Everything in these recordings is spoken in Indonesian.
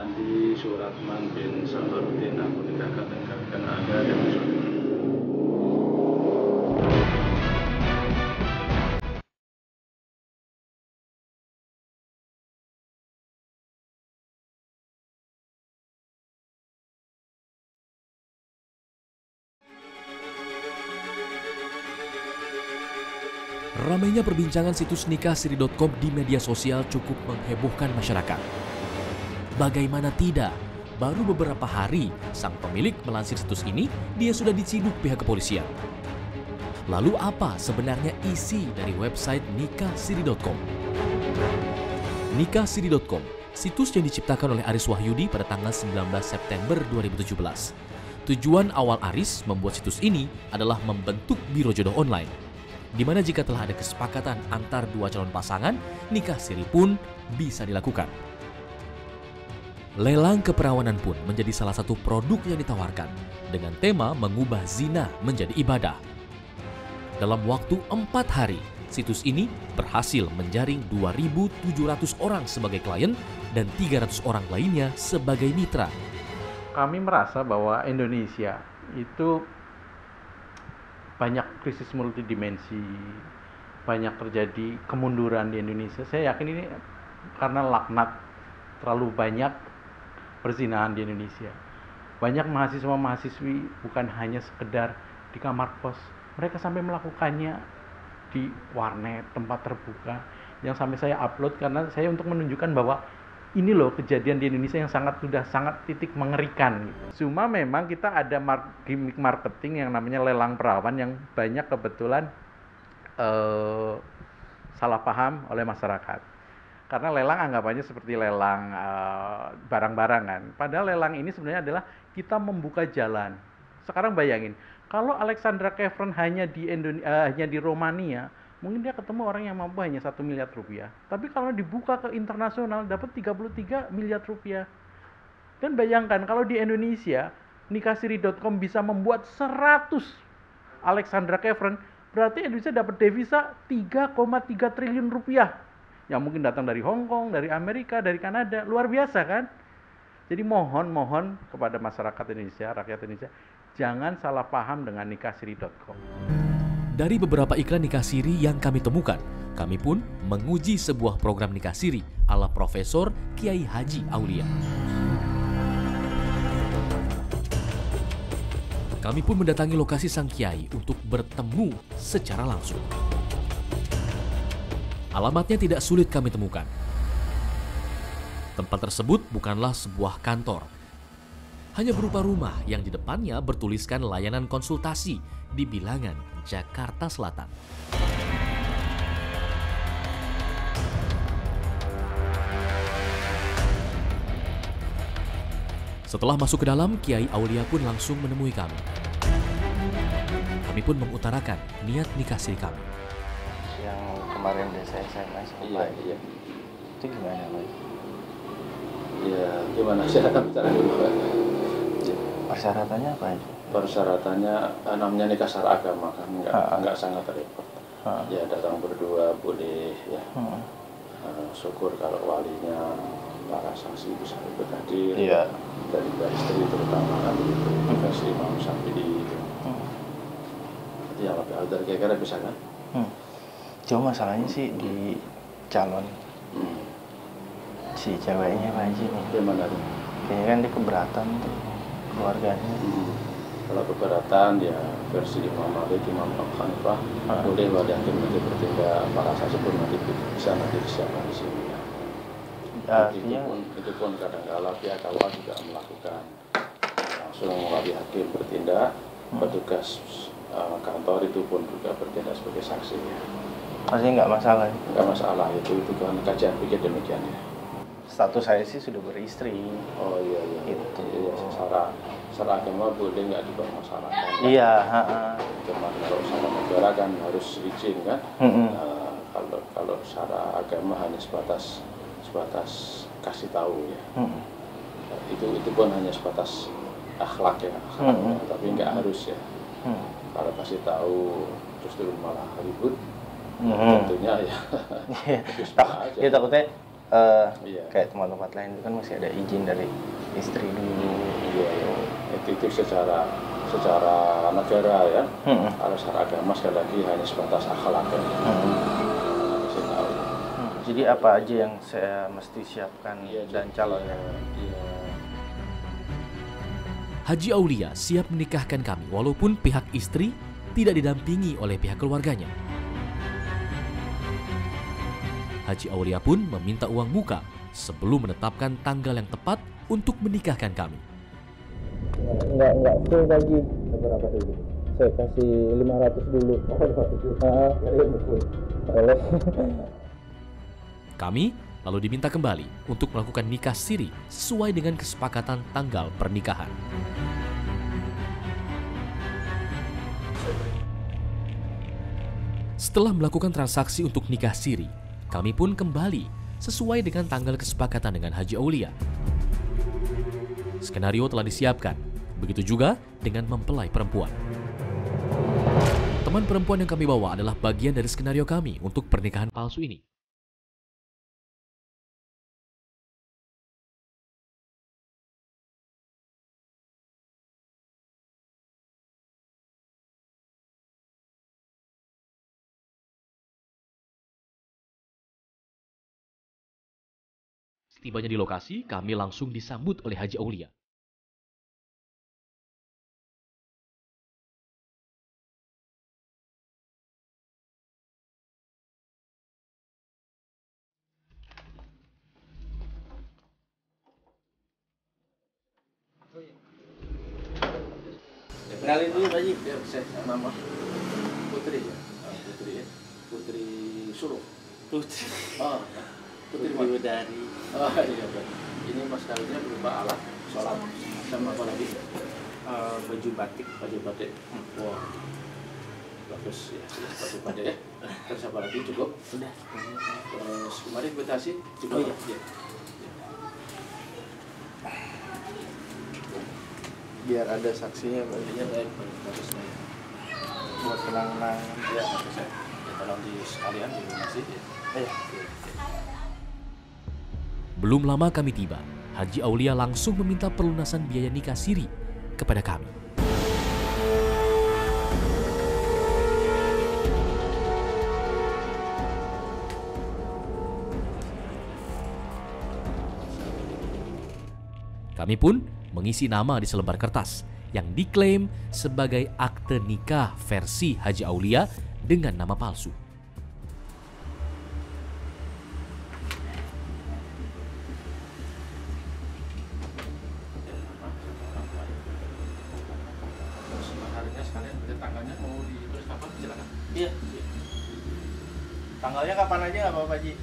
Andi Suratman bin Sabaruddin, aku nikahkan dengan Anda dengan suami. Ramainya perbincangan situs nikahsiri.com di media sosial cukup menghebohkan masyarakat. Bagaimana tidak, baru beberapa hari sang pemilik melansir situs ini, dia sudah diciduk pihak kepolisian. Lalu apa sebenarnya isi dari website nikahsiri.com? Nikahsiri.com, situs yang diciptakan oleh Aris Wahyudi pada tanggal 19 September 2017. Tujuan awal Aris membuat situs ini adalah membentuk biro jodoh online, di mana jika telah ada kesepakatan antar dua calon pasangan, nikah siri pun bisa dilakukan. Lelang keperawanan pun menjadi salah satu produk yang ditawarkan dengan tema mengubah zina menjadi ibadah. Dalam waktu 4 hari, situs ini berhasil menjaring 2.700 orang sebagai klien dan 300 orang lainnya sebagai mitra. Kami merasa bahwa Indonesia itu banyak krisis multidimensi, banyak terjadi kemunduran di Indonesia. Saya yakin ini karena laknat terlalu banyak perzinahan di Indonesia. Banyak mahasiswa-mahasiswi bukan hanya sekedar di kamar kos, mereka sampai melakukannya di warnet, tempat terbuka, yang sampai saya upload karena saya untuk menunjukkan bahwa ini loh kejadian di Indonesia yang sudah sangat titik mengerikan. Cuma memang kita ada gimmick marketing yang namanya lelang perawan yang banyak kebetulan salah paham oleh masyarakat. Karena lelang anggapannya seperti lelang barang-barang kan. Padahal lelang ini sebenarnya adalah kita membuka jalan. Sekarang bayangin, kalau Alexandra Kevron hanya di Romania, mungkin dia ketemu orang yang mampu hanya 1 miliar rupiah. Tapi kalau dibuka ke internasional dapat 33 miliar rupiah. Dan bayangkan kalau di Indonesia nikahsiri.com bisa membuat 100 Alexandra Kevron, berarti Indonesia dapat devisa 3,3 triliun rupiah. Yang mungkin datang dari Hong Kong, dari Amerika, dari Kanada. Luar biasa kan? Jadi mohon kepada masyarakat Indonesia, rakyat Indonesia, jangan salah paham dengan nikahsiri.com. Dari beberapa iklan nikah siri yang kami temukan, kami pun menguji sebuah program nikah siri ala Profesor Kiai Haji Aulia. Kami pun mendatangi lokasi sang kiai untuk bertemu secara langsung. Alamatnya tidak sulit kami temukan. Tempat tersebut bukanlah sebuah kantor, hanya berupa rumah yang di depannya bertuliskan layanan konsultasi di Bilangan, Jakarta Selatan. Setelah masuk ke dalam, Kiai Aulia pun langsung menemui kami. Kami pun mengutarakan niat nikah siri kami. Yang kemarin saya SMS Iya. itu gimana Pak? Ya, gimana? Silakan bicara dulu, Pak. Persyaratannya apa itu? Persyaratannya namanya nikah secara agama kan nggak sangat repot. Ya datang berdua boleh ya. Syukur kalau walinya para saksi bisa ikut hadir. Iya. Dari istri terutama kan itu versi Imam Syafi'i itu. Ya lebih altar kira-kira bisa kan? Cuma masalahnya sih di calon si ceweknya Pak Haji nih. Gimana tuh? Kayaknya kan dia keberatan tuh keluarganya. Kalau keberatan ya versi Imam Malik, Imam Abu Hanifah boleh wali hakim nanti bertindak, para saksi pun nanti bisa disiapkan di sini ya. Itu pun kadang-kala pihak awal juga melakukan langsung wali hakim bertindak, petugas kantor itu pun juga bertindak sebagai saksi ya. Maksudnya nggak masalah? Nggak masalah, itu kan kajian pikir demikian ya. Status saya sih sudah beristri. Oh iya. Itu. Iya, secara agama boleh nggak dipermasalahkan. Iya. Cuma kalau secara negara kan harus izin kan. Kalau secara agama hanya sebatas kasih tahu ya. Itu pun hanya sebatas akhlak ya, tapi nggak harus ya. Kalau kasih tahu terus malah ribut, tentunya ya. Ya takutnya Iya. Kayak tempat-tempat lain itu kan masih ada izin dari istri dulu. Iya, itu secara negara ya. Kalau secara agama sekali lagi hanya sebatas akhlak ya. Saya tahu. Jadi apa aja yang saya mesti siapkan dan calonnya? Iya. Haji Aulia siap menikahkan kami walaupun pihak istri tidak didampingi oleh pihak keluarganya. Haji Aulia pun meminta uang muka sebelum menetapkan tanggal yang tepat untuk menikahkan kami. Enggak full gaji. Berapa dulu? Saya kasih 500 dulu. Oh, 500 dulu. Boleh. Kami lalu diminta kembali untuk melakukan nikah siri sesuai dengan kesepakatan tanggal pernikahan. Setelah melakukan transaksi untuk nikah siri, kami pun kembali sesuai dengan tanggal kesepakatan dengan Haji Aulia. Skenario telah disiapkan, begitu juga dengan mempelai perempuan. Teman perempuan yang kami bawa adalah bagian dari skenario kami untuk pernikahan palsu ini. Tibanya di lokasi, kami langsung disambut oleh Haji Aulia. Kenalin dulu Pak Haji. Ya, saya nama Putri ya. Putri Suluh. Putri. Oh, Putri Widari. Oh iya, ini mas kawinnya berupa alat sholat sama apa lagi? Baju batik. Baju batik. Wah, bagus ya. Baju batik ya. Terus apa lagi cukup? Sudah. Terus kemarin invitasi cukup. Oh, iya. Ya. Biar ada saksinya Pak Haji. Iya, baik, bagus nih. Buat kenang-kenangan. Ya, bagus ya. Ya, tolong di sekalian di masjid ya. Iya. Belum lama kami tiba, Haji Aulia langsung meminta pelunasan biaya nikah siri kepada kami. Kami pun mengisi nama di selembar kertas yang diklaim sebagai akte nikah versi Haji Aulia dengan nama palsu. Terus harinya sekalian tanggalnya mau ditulis kapan? Silakan. Iya. Tanggalnya kapan aja nggak apa-apa Pak Haji.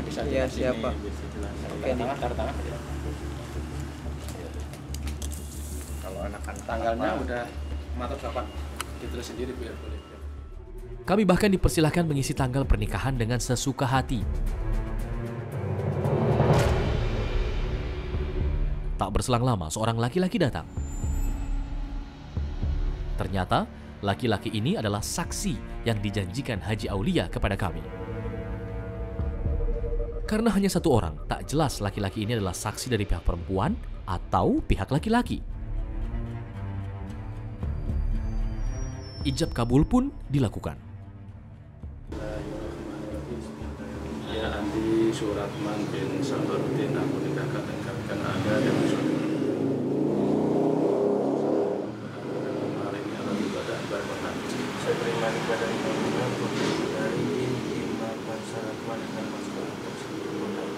Bisa Iya, di sini, siapa? Oke, tanda tangan ya. Kalau anak-anak Tanggalnya udah matur kapan? Ditulis sendiri biar boleh. Kami bahkan dipersilahkan mengisi tanggal pernikahan dengan sesuka hati. Tak berselang lama, seorang laki-laki datang. Ternyata, laki-laki ini adalah saksi yang dijanjikan Haji Aulia kepada kami. Karena hanya satu orang, tak jelas laki-laki ini adalah saksi dari pihak perempuan atau pihak laki-laki. Ijab kabul pun dilakukan. Ya, Andi Suratman bin Sabaruddin, aku nikahkan engkau karena ada yang hari ini akan ibadah berbenah. saya terima ibadah dari Imam Saratman dengan Mas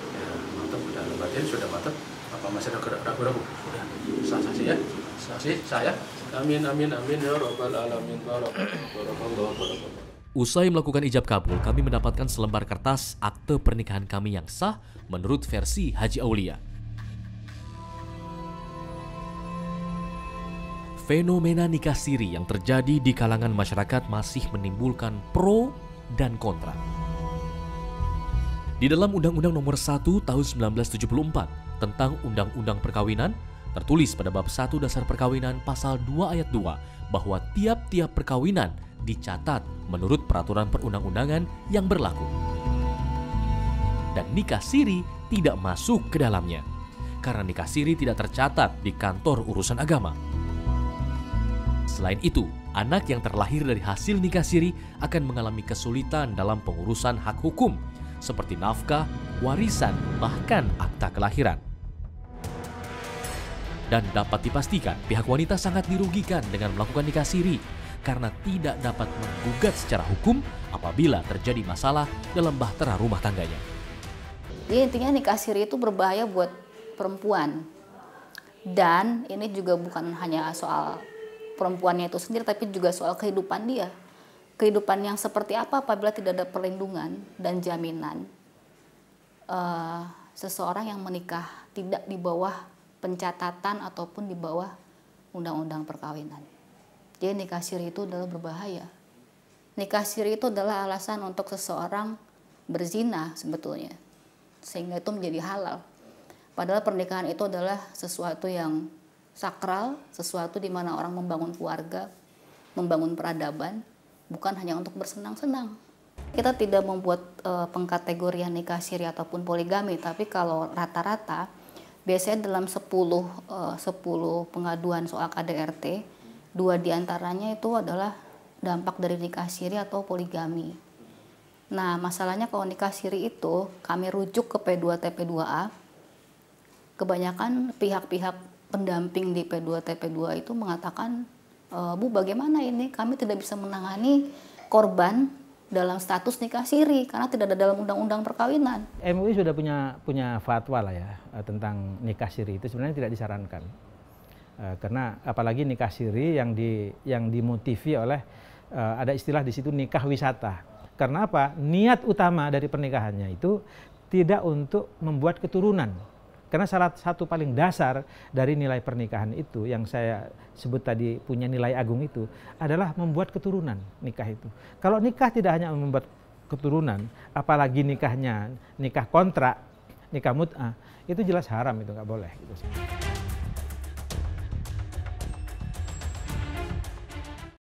Ya, mantap sudah. Berarti sudah mantap. Apa masih ada ragu-ragu? Sudah. Sah saksi ya? Saksi, saya. Amin, amin, amin ya Rabbal Alamin. Barakallah. Usai melakukan ijab kabul, kami mendapatkan selembar kertas akte pernikahan kami yang sah menurut versi Haji Aulia. Fenomena nikah siri yang terjadi di kalangan masyarakat masih menimbulkan pro dan kontra. Di dalam Undang-Undang Nomor 1 Tahun 1974 tentang Undang-Undang Perkawinan, tertulis pada bab 1 Dasar Perkawinan pasal 2 ayat 2 bahwa tiap-tiap perkawinan dicatat menurut peraturan perundang-undangan yang berlaku. dan nikah siri tidak masuk ke dalamnya. Karena nikah siri tidak tercatat di kantor urusan agama. Selain itu, anak yang terlahir dari hasil nikah siri akan mengalami kesulitan dalam pengurusan hak hukum, seperti nafkah, warisan, bahkan akta kelahiran. Dan dapat dipastikan pihak wanita sangat dirugikan dengan melakukan nikah siri karena tidak dapat menggugat secara hukum apabila terjadi masalah dalam bahtera rumah tangganya. Jadi intinya nikah siri itu berbahaya buat perempuan. Dan ini juga bukan hanya soal perempuannya itu sendiri, tapi juga soal kehidupan dia. Kehidupan yang seperti apa apabila tidak ada perlindungan dan jaminan. Seseorang yang menikah tidak di bawah pencatatan ataupun di bawah undang-undang perkawinan. Jadi nikah siri itu adalah berbahaya. Nikah siri itu adalah alasan untuk seseorang berzina sebetulnya, sehingga itu menjadi halal. Padahal pernikahan itu adalah sesuatu yang sakral, sesuatu di mana orang membangun keluarga, membangun peradaban, bukan hanya untuk bersenang-senang. Kita tidak membuat pengkategorian nikah siri ataupun poligami, tapi kalau rata-rata biasanya dalam 10 pengaduan soal KDRT, 2 diantaranya itu adalah dampak dari nikah siri atau poligami. Nah, masalahnya kalau nikah siri itu kami rujuk ke P2TP2A, kebanyakan pihak-pihak pendamping di P2TP2 itu mengatakan, Bu, bagaimana ini? Kami tidak bisa menangani korban dalam status nikah siri karena tidak ada dalam undang-undang perkawinan. MUI sudah punya fatwa lah ya tentang nikah siri, itu sebenarnya tidak disarankan. Karena apalagi nikah siri yang dimotivi oleh ada istilah di situ nikah wisata. Karena apa? Niat utama dari pernikahannya itu tidak untuk membuat keturunan. Karena salah satu paling dasar dari nilai pernikahan itu yang saya sebut tadi punya nilai agung itu adalah membuat keturunan nikah itu. Kalau nikah tidak hanya membuat keturunan, apalagi nikahnya nikah kontrak, nikah mut'ah, itu jelas haram, itu nggak boleh. Gitu.